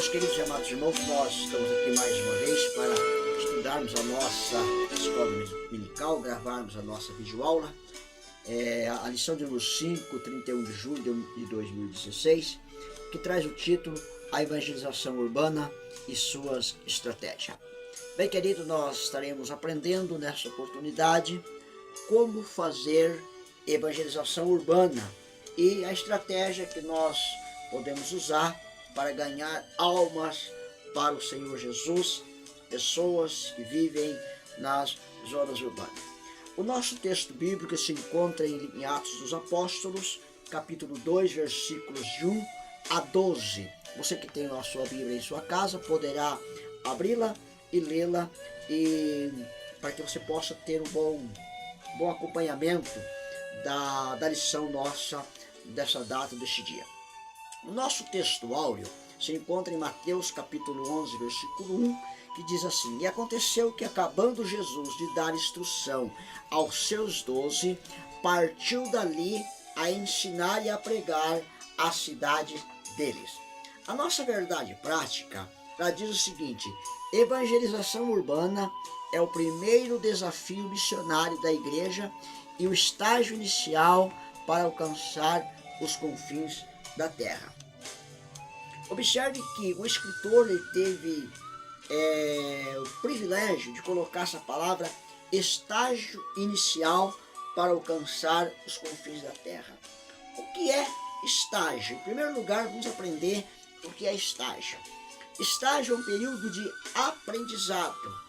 Meus queridos e amados irmãos, nós estamos aqui mais uma vez para estudarmos a nossa escola dominical, gravarmos a nossa videoaula, a lição de número 5, 31 de julho de 2016, que traz o título A Evangelização Urbana e Suas Estratégias. Bem, querido, nós estaremos aprendendo nessa oportunidade como fazer evangelização urbana e a estratégia que nós podemos usar para ganhar almas para o Senhor Jesus, pessoas que vivem nas zonas urbanas. O nosso texto bíblico se encontra em Atos dos Apóstolos, capítulo 2, versículos de 1 a 12. Você que tem a sua Bíblia em sua casa poderá abri-la e lê-la, para que você possa ter um bom acompanhamento da lição nossa dessa data, deste dia. O nosso texto áureo se encontra em Mateus capítulo 11, versículo 1, que diz assim: E aconteceu que, acabando Jesus de dar instrução aos seus 12, partiu dali a ensinar e a pregar a cidade deles. A nossa verdade prática ela diz o seguinte: evangelização urbana é o primeiro desafio missionário da igreja e o estágio inicial para alcançar os confins da terra. Observe que o escritor ele teve o privilégio de colocar essa palavra estágio inicial para alcançar os confins da terra. O que é estágio? Em primeiro lugar, vamos aprender o que é estágio. Estágio é um período de aprendizado.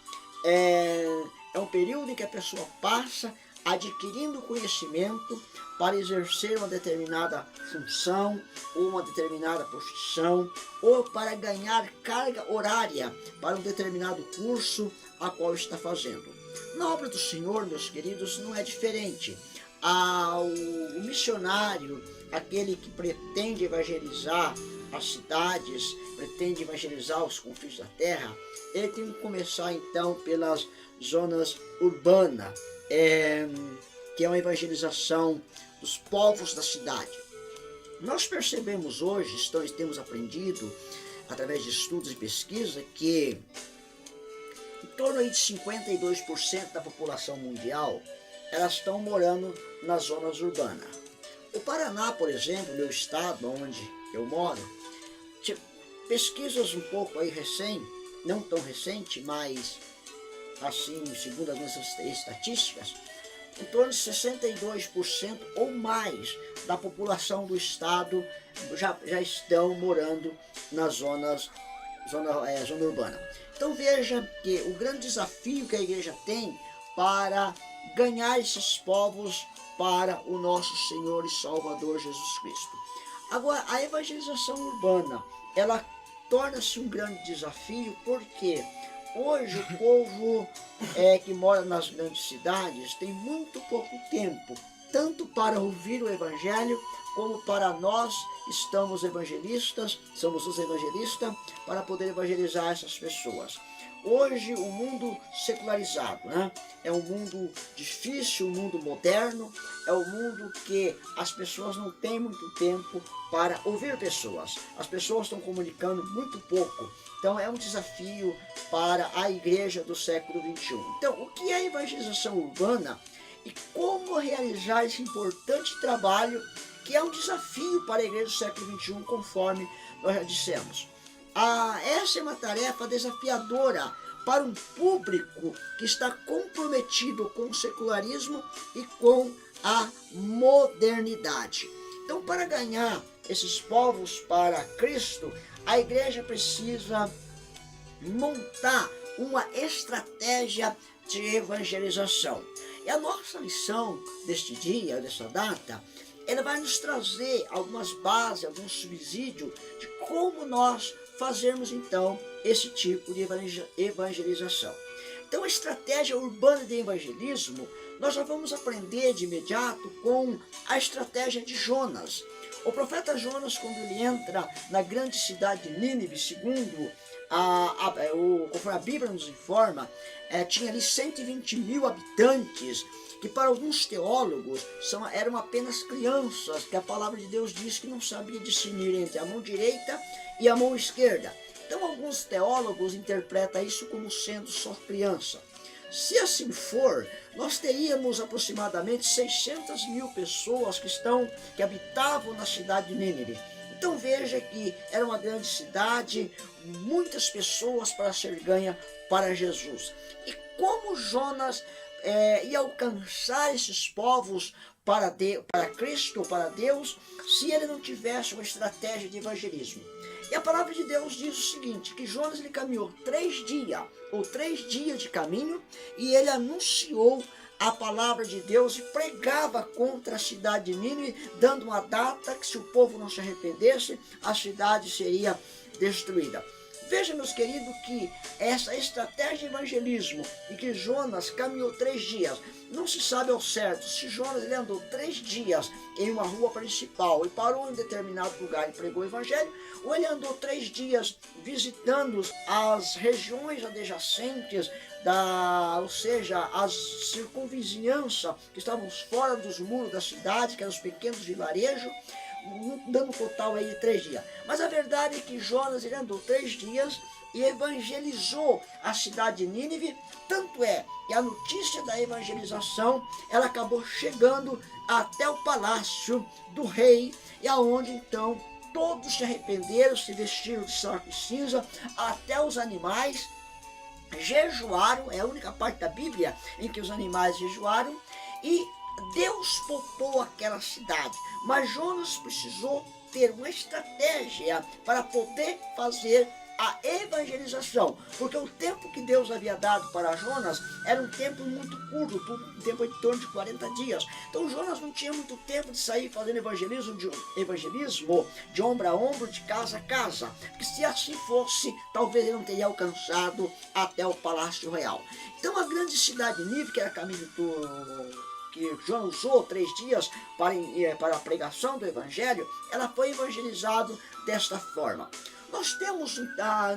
É um período em que a pessoa passa adquirindo conhecimento para exercer uma determinada função, ou uma determinada profissão, ou para ganhar carga horária para um determinado curso a qual está fazendo. Na obra do Senhor, meus queridos, não é diferente. O missionário, aquele que pretende evangelizar as cidades, pretende evangelizar os confins da terra, ele tem que começar então pelas zonas urbanas, que é uma evangelização dos povos da cidade. Nós percebemos hoje, temos aprendido através de estudos e pesquisa, que em torno de 52% da população mundial elas estão morando nas zonas urbanas. O Paraná, por exemplo, meu estado, onde eu moro, pesquisas um pouco aí não tão recente, mas assim, segundo as nossas estatísticas, em torno de 62% ou mais da população do estado já estão morando nas zona urbana. Então veja que o grande desafio que a igreja tem para ganhar esses povos para o nosso Senhor e Salvador Jesus Cristo. Agora, a evangelização urbana, ela torna-se um grande desafio porque hoje o povo que mora nas grandes cidades tem muito pouco tempo, tanto para ouvir o evangelho, como para nós somos os evangelistas, para poder evangelizar essas pessoas. Hoje o mundo secularizado, é um mundo difícil, um mundo moderno, é um mundo que as pessoas não têm muito tempo para ouvir pessoas. As pessoas estão comunicando muito pouco. Então é um desafio para a igreja do século XXI. Então, o que é evangelização urbana e como realizar esse importante trabalho que é um desafio para a igreja do século XXI, conforme nós já dissemos. Essa é uma tarefa desafiadora para um público que está comprometido com o secularismo e com a modernidade. Então, para ganhar esses povos para Cristo, a igreja precisa montar uma estratégia de evangelização. E a nossa lição deste dia, dessa data, ela vai nos trazer algumas bases, alguns subsídios de como nós fazermos então esse tipo de evangelização. Então, a estratégia urbana de evangelismo, nós já vamos aprender de imediato com a estratégia de Jonas. O profeta Jonas, quando ele entra na grande cidade de Nínive, segundo conforme a Bíblia nos informa, tinha ali 120 mil habitantes, que para alguns teólogos eram apenas crianças, que a palavra de Deus diz que não sabia discernir entre a mão direita e a mão esquerda. Então alguns teólogos interpretam isso como sendo só criança. Se assim for, nós teríamos aproximadamente 600 mil pessoas que habitavam na cidade de Nínive. Então veja que era uma grande cidade, muitas pessoas para ser ganha para Jesus. E como Jonas ia alcançar esses povos para Cristo, para Deus, se ele não tivesse uma estratégia de evangelismo? E a palavra de Deus diz o seguinte, que Jonas ele caminhou 3 dias de caminho, e ele anunciou a palavra de Deus e pregava contra a cidade de Nínive, dando uma data que, se o povo não se arrependesse, a cidade seria destruída. Veja, meus queridos, que essa estratégia de evangelismo e que Jonas caminhou 3 dias, não se sabe ao certo se Jonas ele andou 3 dias em uma rua principal e parou em determinado lugar e pregou o evangelho, ou ele andou 3 dias visitando as regiões adjacentes, ou seja, as circunvizinhanças que estavam fora dos muros da cidade, que eram os pequenos vilarejos, dando um total aí de 3 dias. Mas a verdade é que Jonas ele andou 3 dias e evangelizou a cidade de Nínive. Tanto é que a notícia da evangelização ela acabou chegando até o palácio do rei, e aonde então todos se arrependeram, se vestiram de saco e cinza, até os animais jejuaram. É a única parte da Bíblia em que os animais jejuaram, e Deus poupou aquela cidade. Mas Jonas precisou ter uma estratégia para poder fazer a evangelização, porque o tempo que Deus havia dado para Jonas era um tempo muito curto, um tempo em torno de 40 dias. Então Jonas não tinha muito tempo de sair fazendo evangelismo de ombro a ombro, de casa a casa, porque se assim fosse, talvez ele não teria alcançado até o palácio real. Então a grande cidade de Nínive, que era caminho que Jonas usou 3 dias para a pregação do evangelho, ela foi evangelizada desta forma. Nós temos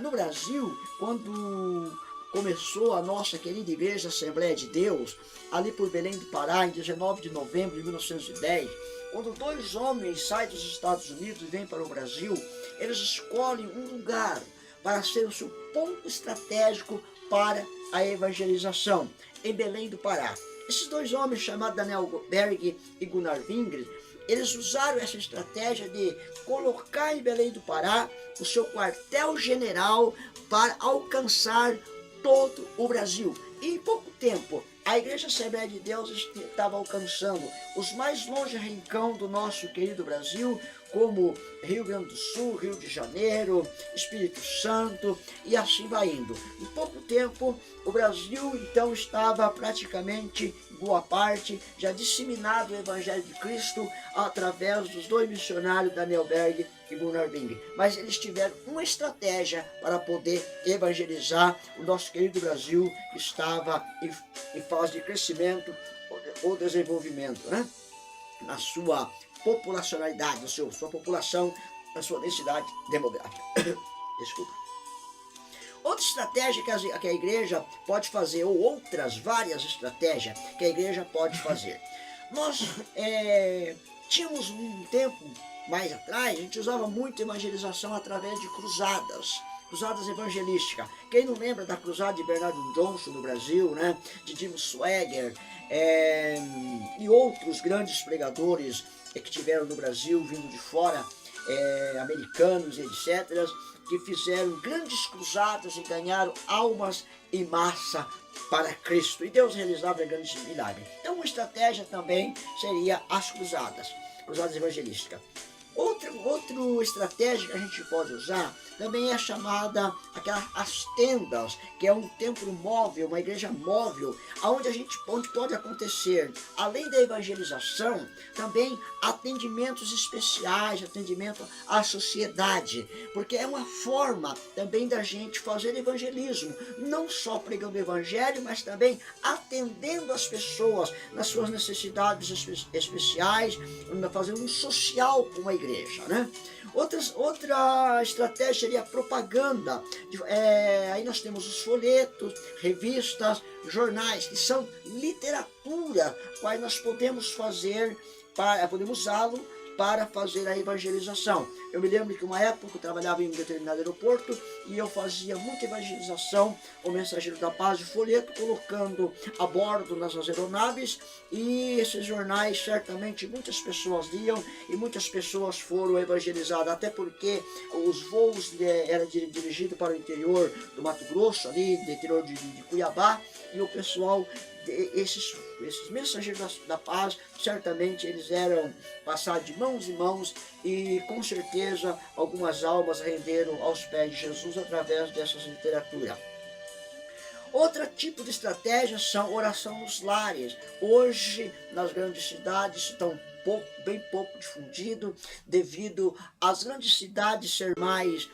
no Brasil, quando começou a nossa querida igreja Assembleia de Deus, ali por Belém do Pará, em 19 de novembro de 1910, quando 2 homens saem dos Estados Unidos e vêm para o Brasil, eles escolhem um lugar para ser o seu ponto estratégico para a evangelização, em Belém do Pará. Esses 2 homens, chamados Daniel Berg e Gunnar Wingren, eles usaram essa estratégia de colocar em Belém do Pará o seu quartel-general para alcançar todo o Brasil. E em pouco tempo, a Igreja Assembleia de Deus estava alcançando os mais longe rincão do nosso querido Brasil, como Rio Grande do Sul, Rio de Janeiro, Espírito Santo, e assim vai indo. Em pouco tempo, o Brasil então estava praticamente, boa parte, já disseminado o Evangelho de Cristo através dos 2 missionários, Daniel Berg e Gunnar Wingren. Mas eles tiveram uma estratégia para poder evangelizar o nosso querido Brasil, que estava em fase de crescimento ou desenvolvimento, né? Na sua populacionalidade, sua população, na sua densidade demográfica. Desculpa. Outra estratégia que a igreja pode fazer, ou outras várias estratégias que a igreja pode fazer. Nós tínhamos um tempo mais atrás, a gente usava muito evangelização através de cruzadas evangelísticas. Quem não lembra da cruzada de Bernardo Johnson no Brasil, né? De Jim Swagger e outros grandes pregadores que tiveram no Brasil, vindo de fora, americanos e etc., que fizeram grandes cruzadas e ganharam almas em massa para Cristo. E Deus realizava grandes milagres. Então uma estratégia também seria as cruzadas evangelísticas. Outra estratégia que a gente pode usar também é chamada as tendas, que é um templo móvel, uma igreja móvel, onde pode acontecer, além da evangelização, também atendimentos especiais, atendimento à sociedade, porque é uma forma também da gente fazer evangelismo, não só pregando o evangelho, mas também atendendo as pessoas nas suas necessidades especiais, fazendo um social com a igreja, né? Outra estratégia seria a propaganda. Aí nós temos os folhetos, revistas, jornais, que são literatura, quais nós podemos usá-lo para fazer a evangelização. Eu me lembro que uma época eu trabalhava em um determinado aeroporto e eu fazia muita evangelização, o Mensageiro da Paz de folheto, colocando a bordo nas aeronaves, e esses jornais certamente muitas pessoas liam e muitas pessoas foram evangelizadas, até porque os voos eram dirigidos para o interior do Mato Grosso, ali do interior de Cuiabá, e o pessoal, esses mensageiros da paz, certamente eles eram passados de mãos em mãos, e com certeza algumas almas renderam aos pés de Jesus através dessas literaturas. Outro tipo de estratégia são oração nos lares. Hoje, nas grandes cidades, estão bem pouco difundido, devido às grandes cidades ser mais,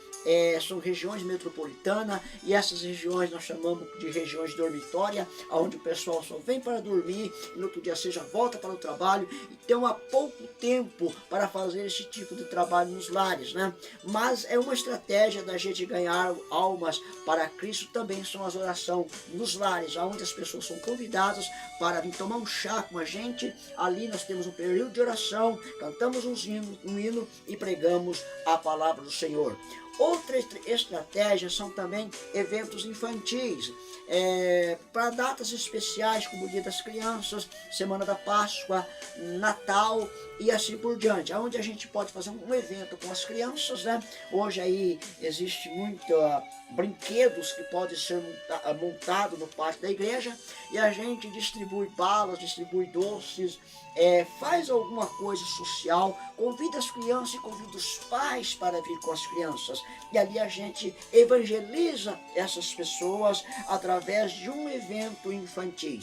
são regiões metropolitanas, e essas regiões nós chamamos de regiões dormitória, onde o pessoal só vem para dormir e no outro dia seja volta para o trabalho, e tem pouco tempo para fazer esse tipo de trabalho nos lares, né? Mas é uma estratégia da gente ganhar almas para Cristo, também são as orações nos lares, onde as pessoas são convidadas para vir tomar um chá com a gente. Ali nós temos um período de oração, cantamos um hino e pregamos a palavra do Senhor. Outra estratégia são também eventos infantis, para datas especiais, como o Dia das Crianças, Semana da Páscoa, Natal e assim por diante, onde a gente pode fazer um evento com as crianças, né? Hoje aí existe muito brinquedos que podem ser montados no pátio da igreja, e a gente distribui balas, distribui doces, faz alguma coisa social, convida as crianças e convida os pais para vir com as crianças, e ali a gente evangeliza essas pessoas através de um evento infantil.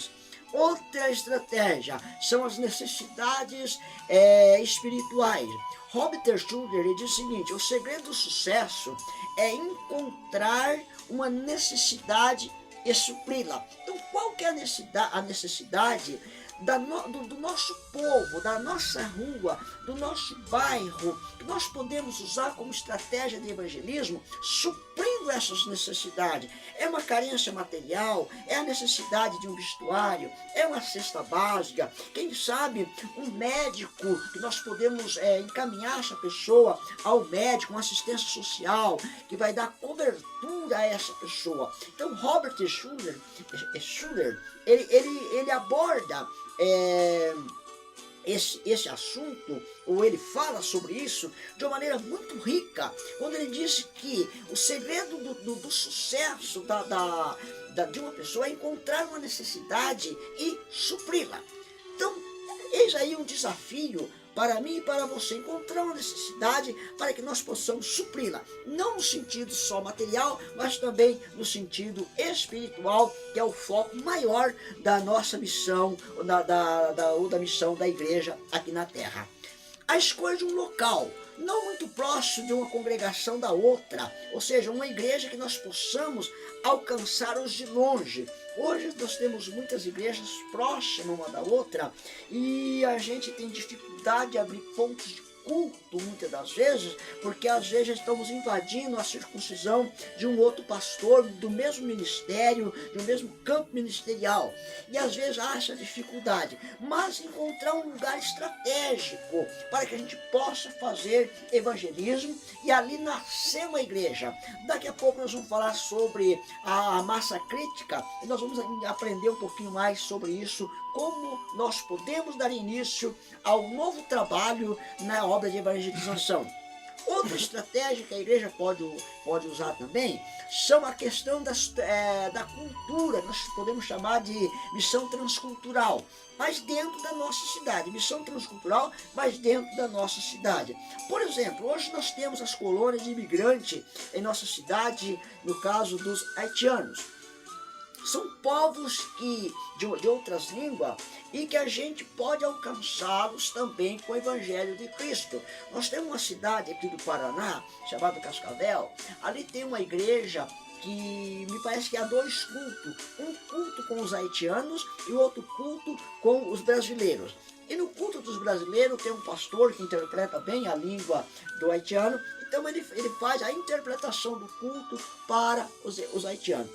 Outra estratégia são as necessidades espirituais. Robert Schuller, ele diz o seguinte: o segredo do sucesso é encontrar uma necessidade e supri-la. Então, qual que é a necessidade do nosso povo, da nossa rua, do nosso bairro, que nós podemos usar como estratégia de evangelismo, suprindo essas necessidades? É uma carência material, é a necessidade de um vestuário, é uma cesta básica, quem sabe um médico, que nós podemos encaminhar essa pessoa ao médico, uma assistência social, que vai dar cobertura a essa pessoa. Então, Robert Schuller, ele aborda esse assunto, ou ele fala sobre isso de uma maneira muito rica, quando ele diz que o segredo do sucesso de uma pessoa é encontrar uma necessidade e supri-la. Então, eis aí um desafio para mim e para você, encontrar uma necessidade para que nós possamos supri-la, não no sentido só material, mas também no sentido espiritual, que é o foco maior da nossa missão, ou da missão da igreja aqui na terra. A escolha de um local, não muito próximo de uma congregação da outra, ou seja, uma igreja que nós possamos alcançar os de longe. Hoje nós temos muitas igrejas próximas uma da outra, e a gente tem dificuldade de abrir pontos de culto muitas das vezes, porque às vezes estamos invadindo a circuncisão de um outro pastor, do mesmo ministério, do mesmo campo ministerial, e às vezes há essa dificuldade, mas encontrar um lugar estratégico para que a gente possa fazer evangelismo e ali nascer uma igreja. Daqui a pouco nós vamos falar sobre a massa crítica, e nós vamos aprender um pouquinho mais sobre isso, como nós podemos dar início ao novo trabalho na obra de evangelização. Outra estratégia que a igreja pode usar também são a questão da cultura, nós podemos chamar de missão transcultural, mas dentro da nossa cidade, missão transcultural, mas dentro da nossa cidade. Por exemplo, hoje nós temos as colônias de imigrantes em nossa cidade, no caso dos haitianos. São povos de outras línguas, e que a gente pode alcançá-los também com o Evangelho de Cristo. Nós temos uma cidade aqui do Paraná, chamada Cascavel. Ali tem uma igreja que me parece que há dois cultos. Um culto com os haitianos e o outro culto com os brasileiros. E no culto dos brasileiros tem um pastor que interpreta bem a língua do haitiano. Então ele faz a interpretação do culto para os haitianos.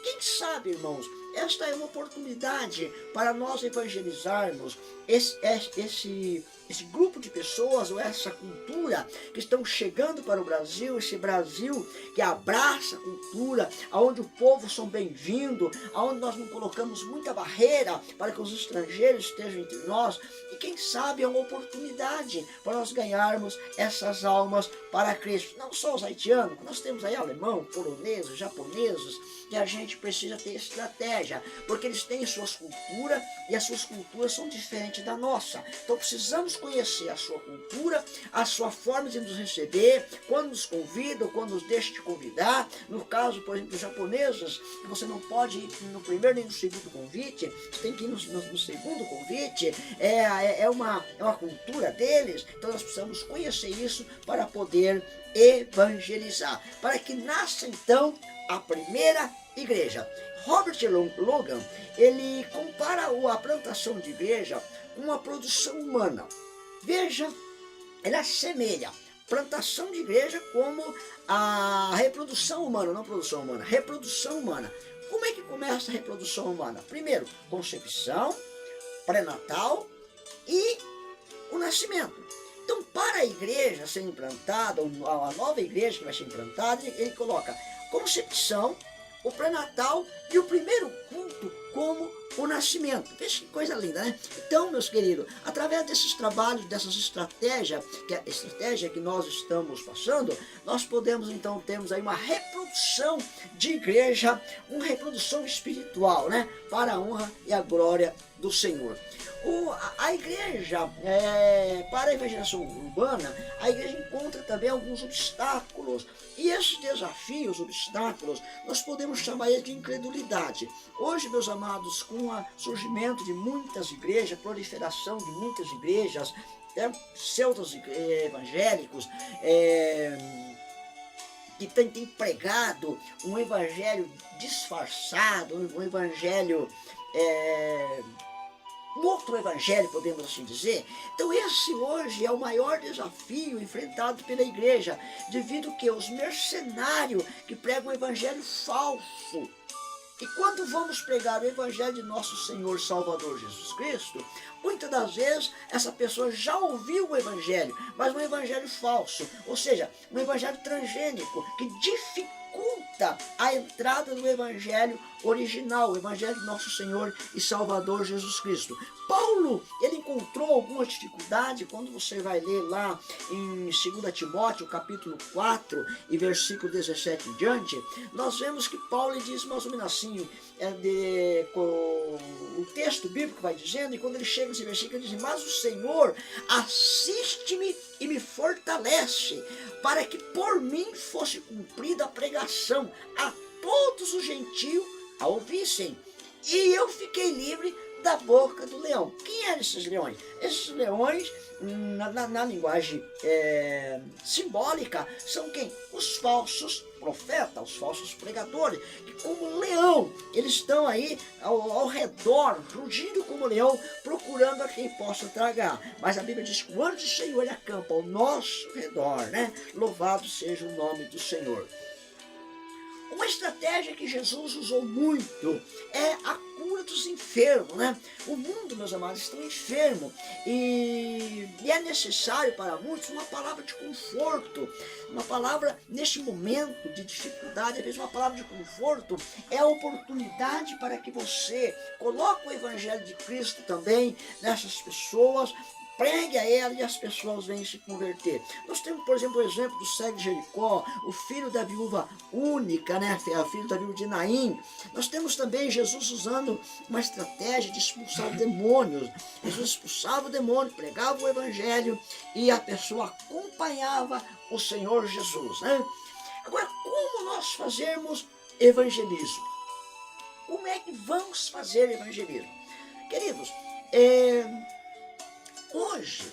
Quem sabe, irmãos, esta é uma oportunidade para nós evangelizarmos esse grupo de pessoas, ou essa cultura que estão chegando para o Brasil, esse Brasil que abraça a cultura, onde o povo são bem-vindos, onde nós não colocamos muita barreira para que os estrangeiros estejam entre nós, e quem sabe é uma oportunidade para nós ganharmos essas almas para Cristo. Não só os haitianos, nós temos aí alemão, poloneses, japoneses, e a gente precisa ter estratégia, porque eles têm suas culturas, e as suas culturas são diferentes da nossa. Então precisamos conhecer a sua cultura, a sua forma de nos receber, quando nos convidam, quando nos deixam de convidar. No caso, por exemplo, dos japoneses, você não pode ir no primeiro nem no segundo convite, você tem que ir no segundo convite, é uma cultura deles, então nós precisamos conhecer isso para poder evangelizar, para que nasça então a primeira igreja. Robert Logan, ele compara a plantação de igreja com uma produção humana. Veja, ele assemelha plantação de igreja como a reprodução humana, não produção humana, reprodução humana. Como é que começa a reprodução humana? Primeiro, concepção, pré-natal e o nascimento. Então, para a igreja ser implantada, a nova igreja que vai ser implantada, ele coloca concepção, o pré-natal e o primeiro culto como o nascimento. Veja que coisa linda, né? Então, meus queridos, através desses trabalhos, dessas estratégias, que é a estratégia que nós estamos passando, nós podemos então termos aí uma reprodução de igreja, uma reprodução espiritual, né? Para a honra e a glória do Senhor. A igreja, para a evangelização urbana, a igreja encontra também alguns obstáculos. E esses desafios, obstáculos, nós podemos chamar eles de incredulidade. Hoje, meus amados, com o surgimento de muitas igrejas, proliferação de muitas igrejas, pseudos evangélicos, que tem pregado um evangelho disfarçado, um evangelho... um outro evangelho, podemos assim dizer. Então esse hoje é o maior desafio enfrentado pela igreja, devido que os mercenários que pregam o evangelho falso. E quando vamos pregar o evangelho de nosso Senhor Salvador Jesus Cristo, muitas das vezes essa pessoa já ouviu o evangelho, mas um evangelho falso, ou seja, um evangelho transgênico, que dificulta a entrada do evangelho original, o evangelho de nosso Senhor e Salvador Jesus Cristo. Paulo, ele encontrou alguma dificuldade quando você vai ler lá em 2 Timóteo, capítulo 4 e versículo 17 em diante, nós vemos que Paulo diz mais ou menos assim, o texto bíblico vai dizendo, e quando ele chega nesse versículo, ele diz: mas o Senhor assiste-me e me fortalece, para que por mim fosse cumprida a pregação a todos os gentios a ouvissem, e eu fiquei livre da boca do leão. Quem eram esses leões? Esses leões, na linguagem simbólica, são quem? Os falsos profetas, os falsos pregadores, que como leão, eles estão aí ao redor, rugindo como leão, procurando a quem possa tragar. Mas a Bíblia diz que o anjo do Senhor ele acampa ao nosso redor, né? Louvado seja o nome do Senhor. Uma estratégia que Jesus usou muito é a cura dos enfermos, né? O mundo, meus amados, está enfermo e é necessário para muitos uma palavra de conforto, uma palavra neste momento de dificuldade, às vezes uma palavra de conforto é a oportunidade para que você coloque o evangelho de Cristo também nessas pessoas, pregue a ela e as pessoas vêm se converter. Nós temos, por exemplo, o exemplo do cego de Jericó, o filho da viúva única, né? O filho da viúva de Naim. Nós temos também Jesus usando uma estratégia de expulsar demônios. Jesus expulsava o demônio, pregava o evangelho e a pessoa acompanhava o Senhor Jesus, né? Agora, como nós fazermos evangelismo? Como é que vamos fazer evangelismo? Queridos, hoje,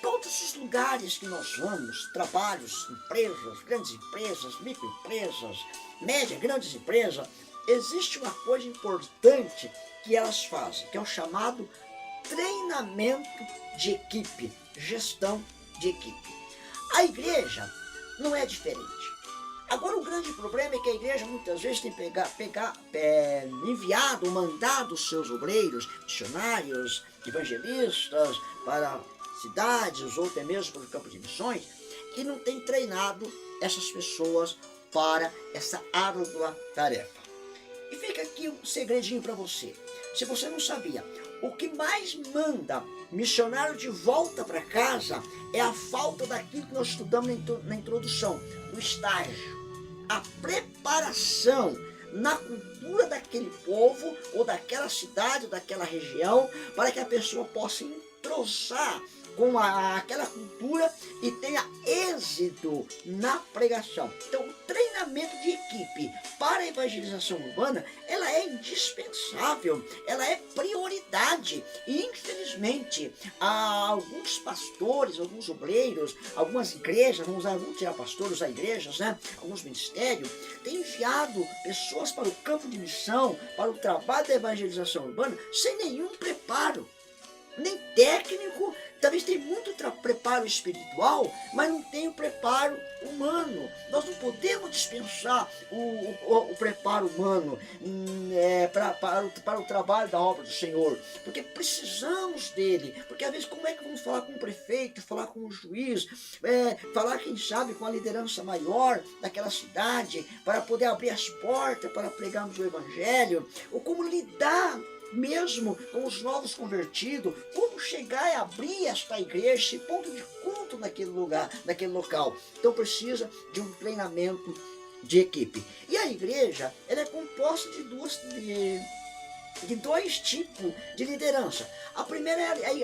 todos os lugares que nós vamos, trabalhos, empresas, grandes empresas, microempresas, médias, grandes empresas, existe uma coisa importante que elas fazem, que é o chamado treinamento de equipe, gestão de equipe. A igreja não é diferente. Agora o grande problema é que a igreja muitas vezes tem enviado, mandado os seus obreiros, missionários, evangelistas para cidades ou até mesmo para o campo de missões, e não tem treinado essas pessoas para essa árdua tarefa. E fica aqui um segredinho para você. Se você não sabia, o que mais manda missionário de volta para casa é a falta daquilo que nós estudamos na introdução, o estágio, a preparação na cultura daquele povo, ou daquela cidade, ou daquela região, para que a pessoa possa entrosar com aquela cultura e tenha êxito na pregação. Então, o treinamento de equipe para a evangelização urbana, ela é indispensável, ela é prioridade. E, infelizmente, alguns pastores, alguns obreiros, algumas igrejas, vamos tirar pastores, usar igrejas, né? Alguns ministérios, têm enviado pessoas para o campo de missão, para o trabalho da evangelização urbana, sem nenhum preparo, nem técnico. Talvez tem muito preparo espiritual, mas não tem o preparo humano. Nós não podemos dispensar o preparo humano para o trabalho da obra do Senhor, porque precisamos dele. Porque às vezes como é que vamos falar com o prefeito, falar com o juiz, falar quem sabe com a liderança maior daquela cidade, para poder abrir as portas para pregarmos o evangelho, ou como lidar mesmo com os novos convertidos, como chegar e abrir esta igreja, esse ponto de culto naquele lugar, naquele local. Então precisa de um treinamento de equipe. E a igreja, ela é composta de dois tipos de liderança. A primeira é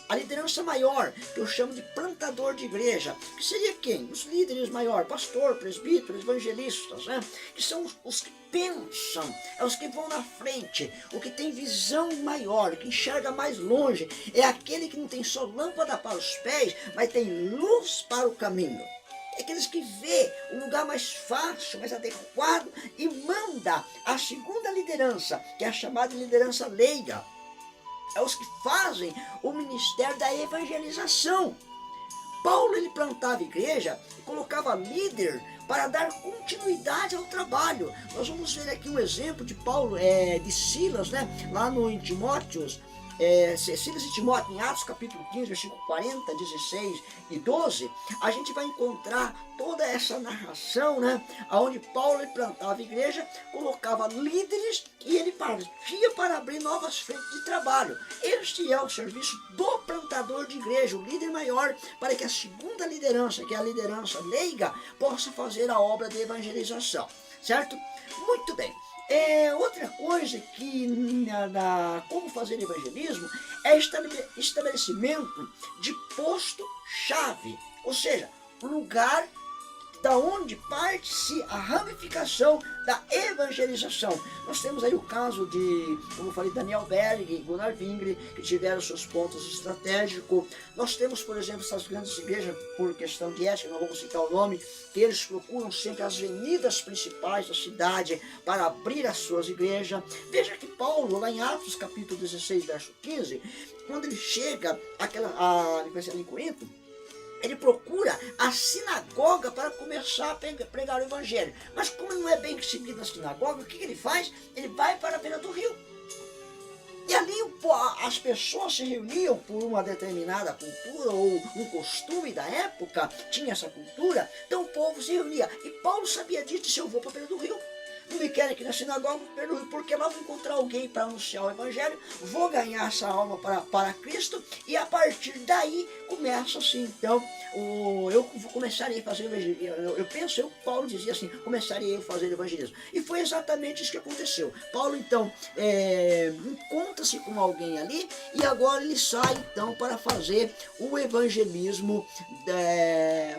a liderança maior, que eu chamo de plantador de igreja, que seria quem? Os líderes maiores, pastor, presbítero, evangelistas, né? Que são os que pensam, é os que vão na frente, o que tem visão maior, que enxerga mais longe, é aquele que não tem só lâmpada para os pés, mas tem luz para o caminho. É aqueles que vê o lugar mais fácil, mais adequado e manda a segunda liderança, que é a chamada liderança leiga. É os que fazem o ministério da evangelização. Paulo, ele plantava igreja e colocava líder para dar continuidade ao trabalho. Nós vamos ver aqui um exemplo de Paulo, de Silas, né? Lá no Timóteos, Silas e Timóteo, em Atos capítulo 15, versículo 40, 16 e 12, a gente vai encontrar toda essa narração, né? Onde Paulo, ele plantava a igreja, colocava líderes e ele partia para abrir novas frentes de trabalho. Este é o serviço do plantador de igreja, o líder maior, para que a segunda liderança, que é a liderança leiga, possa fazer a obra de evangelização, certo? Muito bem. Outra coisa que como fazer evangelismo é estabelecimento de posto-chave, ou seja, lugar da onde parte-se a ramificação da evangelização. Nós temos aí o caso de, como eu falei, Daniel Berg e Gunnar Wingre, que tiveram seus pontos estratégicos. Nós temos, por exemplo, essas grandes igrejas, por questão de ética, não vamos citar o nome, que eles procuram sempre as avenidas principais da cidade para abrir as suas igrejas. Veja que Paulo, lá em Atos capítulo 16, verso 15, quando ele chega em Corinto, ele procura a sinagoga para começar a pregar o evangelho. Mas como não é bem recebido na sinagoga, o que ele faz? Ele vai para a beira do rio. E ali as pessoas se reuniam por uma determinada cultura ou um costume da época, tinha essa cultura, então o povo se reunia. E Paulo sabia disso, disse: eu vou para a beira do rio. Não me querem aqui na sinagoga, porque lá vou encontrar alguém para anunciar o evangelho, vou ganhar essa alma para Cristo, e a partir daí começa assim, então, eu começaria a fazer evangelismo. Paulo dizia assim, começaria a fazer evangelismo. E foi exatamente isso que aconteceu. Paulo, então, encontra-se com alguém ali, e agora ele sai, então, para fazer o evangelismo,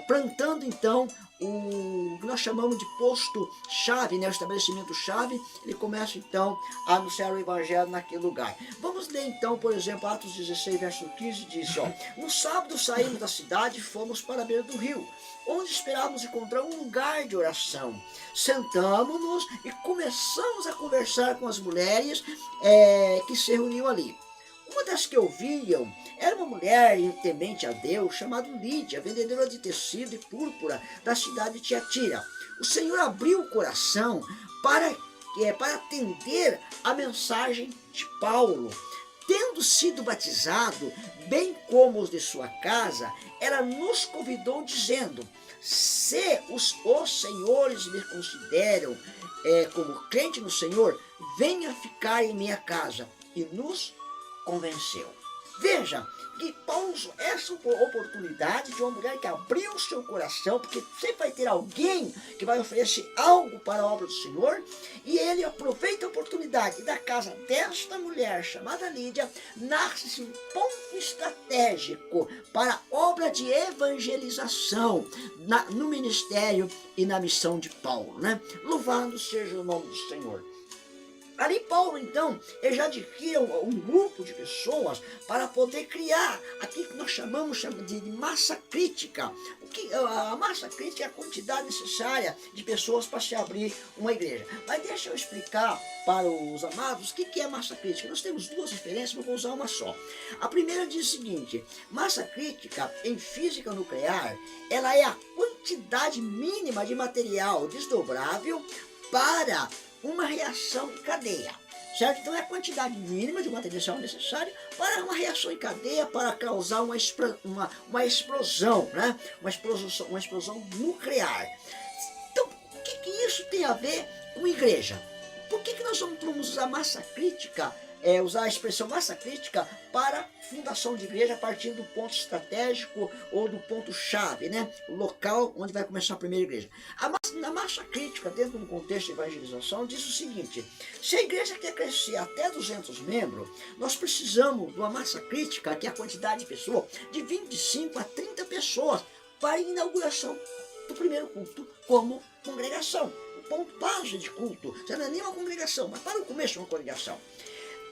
plantando, então, o que nós chamamos de posto-chave, né? O estabelecimento-chave. Ele começa então a anunciar o evangelho naquele lugar. Vamos ler então, por exemplo, Atos 16, verso 15, diz: no sábado saímos da cidade e fomos para a beira do rio, onde esperávamos encontrar um lugar de oração. Sentamos-nos e começamos a conversar com as mulheres que se reuniam ali. Uma das que ouviam era uma mulher temente a Deus, chamada Lídia, vendedora de tecido e púrpura da cidade de Tiatira. O Senhor abriu o coração para atender a mensagem de Paulo. Tendo sido batizado, bem como os de sua casa, ela nos convidou dizendo: se os senhores me consideram como crente no Senhor, venha ficar em minha casa. E nos convenceu. Veja que Paulo usou essa oportunidade de uma mulher que abriu o seu coração, porque sempre vai ter alguém que vai oferecer algo para a obra do Senhor, e ele aproveita a oportunidade. E da casa desta mulher chamada Lídia nasce um ponto estratégico para a obra de evangelização no ministério e na missão de Paulo, né? Louvado seja o nome do Senhor. Ali Paulo, então, ele já adquire um grupo de pessoas para poder criar aquilo que nós chamamos de massa crítica. A massa crítica é a quantidade necessária de pessoas para se abrir uma igreja. Mas deixa eu explicar para os amados o que é massa crítica. Nós temos duas referências, mas vou usar uma só. A primeira diz o seguinte: massa crítica em física nuclear, ela é a quantidade mínima de material desdobrável para uma reação em cadeia, certo? Então é a quantidade mínima de material necessário para uma reação em cadeia, para causar uma explosão, né? Uma explosão nuclear. Então, o que isso tem a ver com igreja? Por que nós vamos usar massa crítica, usar a expressão massa crítica para fundação de igreja a partir do ponto estratégico ou do ponto chave, né? O local onde vai começar a primeira igreja. Na massa crítica, dentro do contexto de evangelização, diz o seguinte: se a igreja quer crescer até 200 membros, nós precisamos de uma massa crítica, que é a quantidade de pessoas, de 25 a 30 pessoas para a inauguração do primeiro culto como congregação. O ponto base de culto, já não é nem uma congregação, mas para o começo é uma congregação.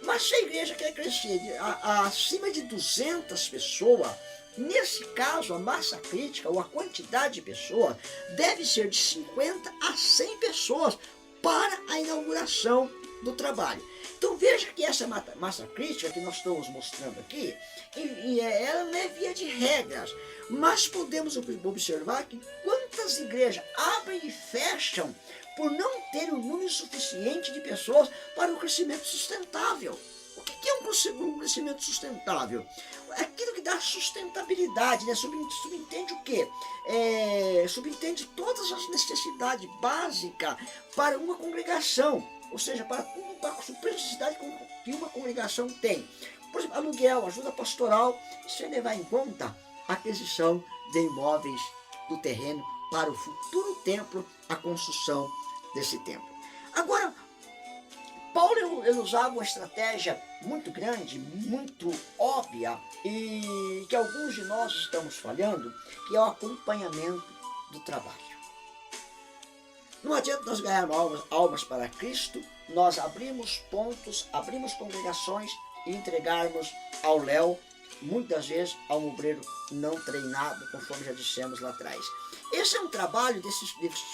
Mas se a igreja quer crescer acima de 200 pessoas, nesse caso a massa crítica, ou a quantidade de pessoas, deve ser de 50 a 100 pessoas para a inauguração do trabalho. Então veja que essa massa crítica que nós estamos mostrando aqui, ela não é via de regras, mas podemos observar que quantas igrejas abrem e fecham por não ter um número suficiente de pessoas para o crescimento sustentável. O que é um crescimento sustentável? É aquilo que dá sustentabilidade, né? Subentende o quê? Subentende todas as necessidades básicas para uma congregação, ou seja, para a necessidade que uma congregação tem. Por exemplo, aluguel, ajuda pastoral, isso vai levar em conta a aquisição de imóveis do terreno para o futuro templo, a construção desse templo. Agora, Paulo ele usava uma estratégia muito grande, muito óbvia, e que alguns de nós estamos falhando, que é o acompanhamento do trabalho. Não adianta nós ganharmos almas para Cristo, nós abrimos pontos, abrimos congregações e entregarmos ao léu, muitas vezes ao obreiro não treinado, conforme já dissemos lá atrás. Esse é um trabalho de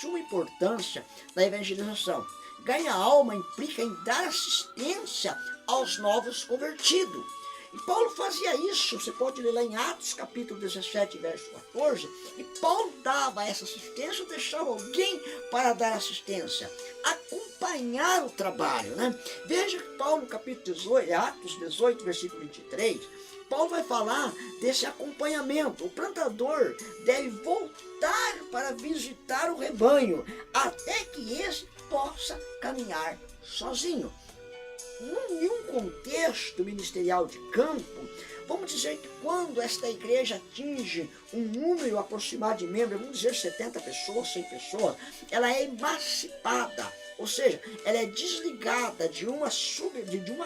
suma importância na evangelização. Ganhar alma implica em dar assistência aos novos convertidos. E Paulo fazia isso, você pode ler lá em Atos capítulo 17, verso 14, e Paulo dava essa assistência, deixava alguém para dar assistência, acompanhar o trabalho, né? Veja que Paulo no capítulo 18, Atos 18, versículo 23, Paulo vai falar desse acompanhamento. O plantador deve voltar para visitar o rebanho, até que esse possa caminhar sozinho. Em um contexto ministerial de campo, vamos dizer que quando esta igreja atinge um número aproximado de membros, vamos dizer 70 pessoas, 100 pessoas, ela é emancipada, ou seja, ela é desligada de uma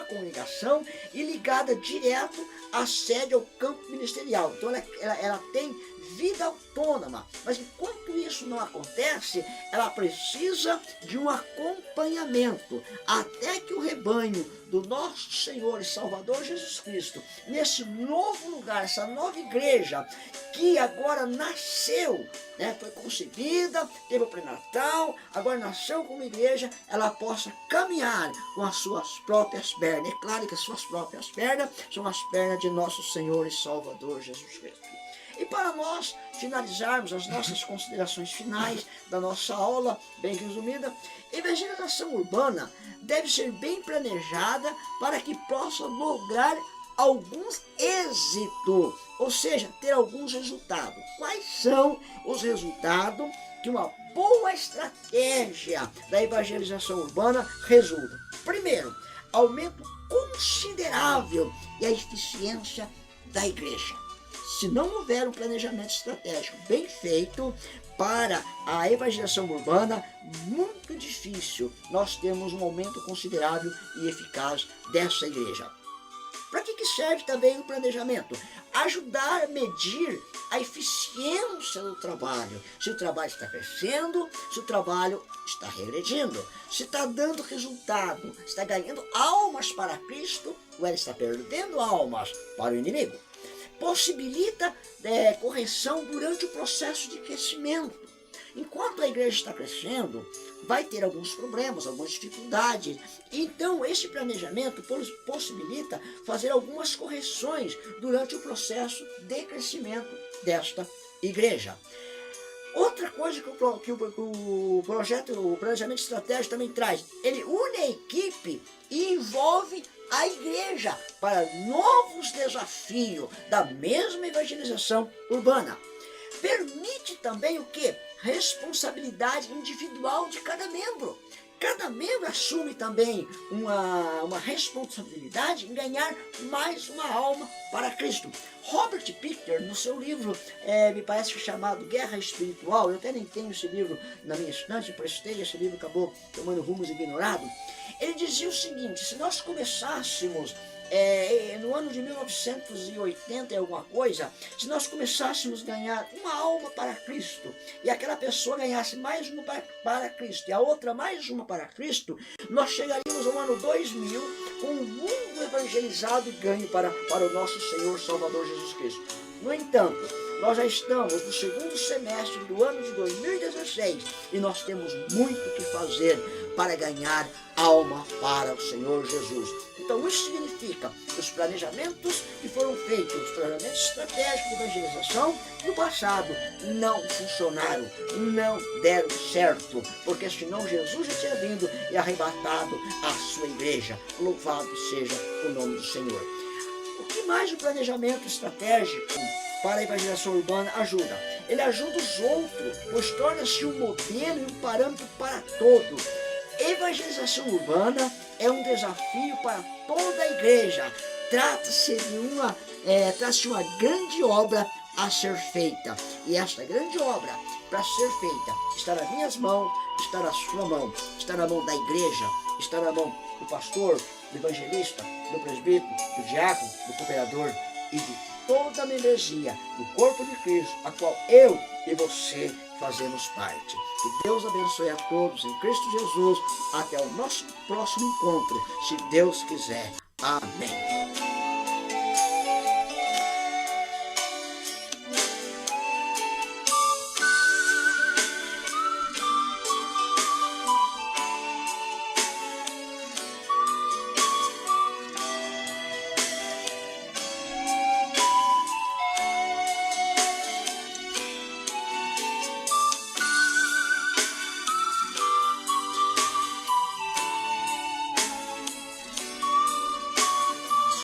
congregação e ligada direto acede ao campo ministerial. Então ela tem vida autônoma, mas enquanto isso não acontece, ela precisa de um acompanhamento, até que o rebanho do nosso Senhor e Salvador Jesus Cristo, nesse novo lugar, essa nova igreja, que agora nasceu, né, foi concebida, teve o pré-natal, agora nasceu como igreja, ela possa caminhar com as suas próprias pernas. É claro que as suas próprias pernas são as pernas de nosso Senhor e Salvador Jesus Cristo. E para nós finalizarmos as nossas considerações finais da nossa aula, bem resumida, a evangelização urbana deve ser bem planejada para que possa lograr alguns êxitos, ou seja, ter alguns resultados. Quais são os resultados que uma boa estratégia da evangelização urbana resulta? Primeiro, aumento considerável e a eficiência da igreja. Se não houver um planejamento estratégico bem feito para a evangelização urbana, muito difícil nós termos um aumento considerável e eficaz dessa igreja. Para que serve também o planejamento? Ajudar a medir a eficiência do trabalho. Se o trabalho está crescendo, se o trabalho está regredindo, se está dando resultado, está ganhando almas para Cristo, ou ela está perdendo almas para o inimigo. Possibilita correção durante o processo de crescimento. Enquanto a igreja está crescendo, vai ter alguns problemas, algumas dificuldades. Então, esse planejamento possibilita fazer algumas correções durante o processo de crescimento desta igreja. Outra coisa que o planejamento estratégico também traz, ele une a equipe e envolve a igreja para novos desafios da mesma evangelização urbana. Permite também o quê? Responsabilidade individual de cada membro. Cada membro assume também uma responsabilidade em ganhar mais uma alma para Cristo. Robert Pickter, no seu livro, me parece chamado Guerra Espiritual, eu até nem tenho esse livro na minha estante, emprestei, esse livro acabou tomando rumos ignorados. Ele dizia o seguinte: se nós começássemos no ano de 1980 e alguma coisa, se nós começássemos a ganhar uma alma para Cristo, e aquela pessoa ganhasse mais uma para Cristo, e a outra mais uma para Cristo, nós chegaríamos ao ano 2000 com o mundo evangelizado e ganho para o nosso Senhor Salvador Jesus Cristo. No entanto, nós já estamos no segundo semestre do ano de 2016 e nós temos muito que fazer para ganhar alma para o Senhor Jesus. Então isso significa que os planejamentos que foram feitos, os planejamentos estratégicos de evangelização no passado não funcionaram, não deram certo, porque senão Jesus já tinha vindo e arrebatado a sua igreja. Louvado seja o nome do Senhor. O que mais o planejamento estratégico para a evangelização urbana ajuda? Ele ajuda os outros, pois torna-se um modelo e um parâmetro para todos. Evangelização urbana é um desafio para toda a igreja. Trata-se de uma grande obra a ser feita. E esta grande obra, para ser feita, está nas minhas mãos, está na sua mão, está na mão da igreja, está na mão do pastor, do evangelista, do presbítero, do diácono, do cooperador e de toda a membresia do corpo de Cristo, a qual eu e você fazemos parte. Que Deus abençoe a todos em Cristo Jesus. Até o nosso próximo encontro, se Deus quiser. Amém.